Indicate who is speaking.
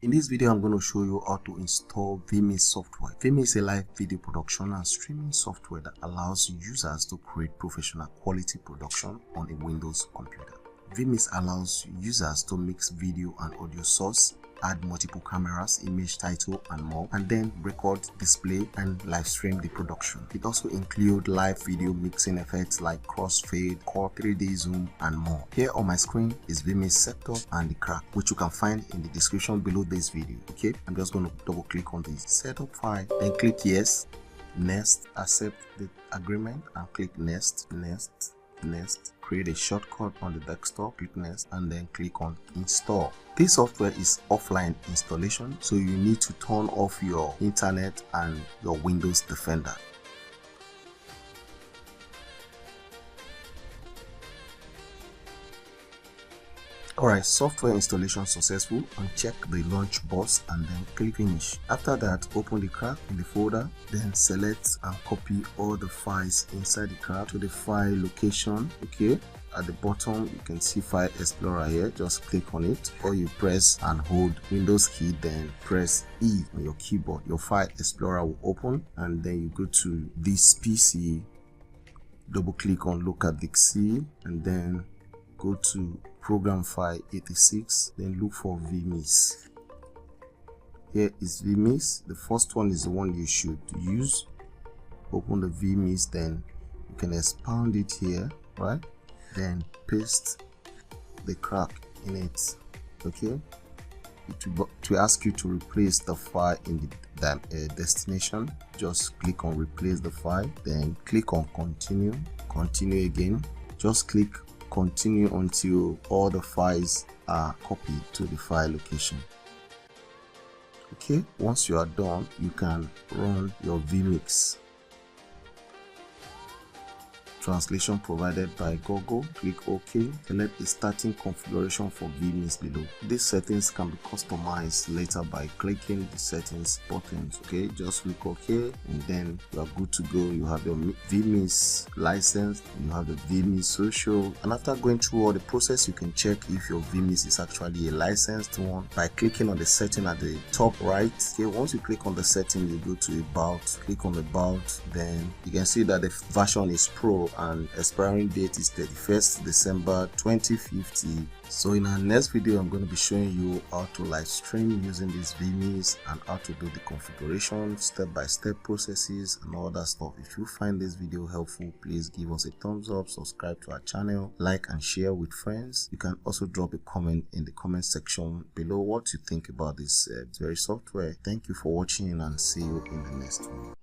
Speaker 1: In this video, I'm going to show you how to install Vmix software. Vmix is a live video production and streaming software that allows users to create professional quality production on a Windows computer. Vmix allows users to mix video and audio source, add multiple cameras, image, title, and more, and then record, display, and live stream the production. It also includes live video mixing effects like crossfade, core 3D zoom, and more. Here on my screen is Vmix setup and the crack, which you can find in the description below this video. Okay, I'm just going to double click on the setup file, then click yes, next, accept the agreement, and click next, create a shortcut on the desktop, click next, and then click on install. This software is offline installation, so you need to turn off your internet and your Windows Defender. Alright, software installation successful, uncheck the launch box and then click finish. After that, open the crack in the folder, then select and copy all the files inside the crack to the file location. Okay, at the bottom you can see File Explorer here. Just click on it, or you press and hold Windows key, then press E on your keyboard. Your File Explorer will open, and then you go to this PC, double click on local disk C, and then go to program file 86, then look for Vmix. Here is Vmix. The first one is the one you should use. Open the Vmix, then you can expand it here, right? Then paste the crack in it. Okay, it will ask you to replace the file in the destination. Just click on replace the file, then click on continue again. Just click continue until all the files are copied to the file location. Okay, once you are done, you can run your Vmix. Translation provided by Google. Click OK. Select the starting configuration for Vmix below. These settings can be customized later by clicking the settings buttons. Okay, just click OK, and then you are good to go. You have your Vmix license, you have the Vmix social, and after going through all the process, you can check if your Vmix is actually a licensed one by clicking on the setting at the top right. Okay, once you click on the setting, you go to about, click on about, then you can see that the version is Pro and expiring date is 31st December 2050. So in our next video, I'm going to be showing you how to live stream using this Vmix and how to do the configuration, step-by-step processes and all that stuff. If you find this video helpful, please give us a thumbs up, subscribe to our channel, like and share with friends. You can also drop a comment in the comment section below what you think about this very software. Thank you for watching and see you in the next one.